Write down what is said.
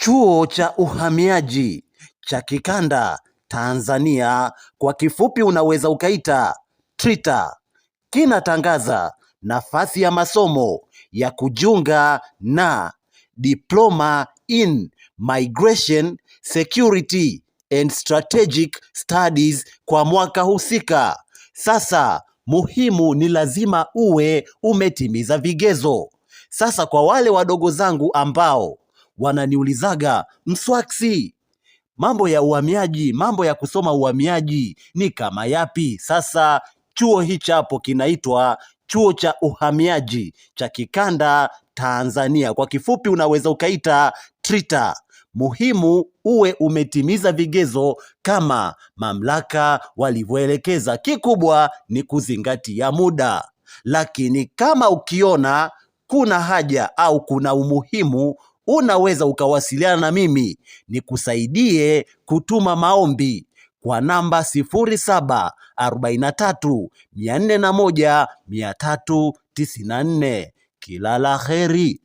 Chuo cha Uhamiaji cha Kikanda Tanzania, kwa kifupi unaweza ukaita TRITA, kinatangaza nafasi ya masomo ya kujiunga na Diploma in Migration Security and Strategic Studies kwa mwaka husika. Sasa muhimu ni lazima uwe umetimiza vigezo. Sasa kwa wale wadogo zangu ambao wananiulizaga, Mswaksi, mambo ya uhamiaji, mambo ya kusoma uhamiaji ni kama yapi? Sasa chuo hichi hapo kinaitwa Chuo cha Uhamiaji cha Kikanda Tanzania, kwa kifupi unaweza ukaita TRITA. Muhimu uwe umetimiza vigezo kama mamlaka walivyoelekeza. Kikubwa ni kuzingatia muda, lakini kama ukiona kuna haja au kuna umuhimu, unaweza ukawasiliana na mimi nikusaidie kutuma maombi kwa namba 0743 401 394. Kila la heri.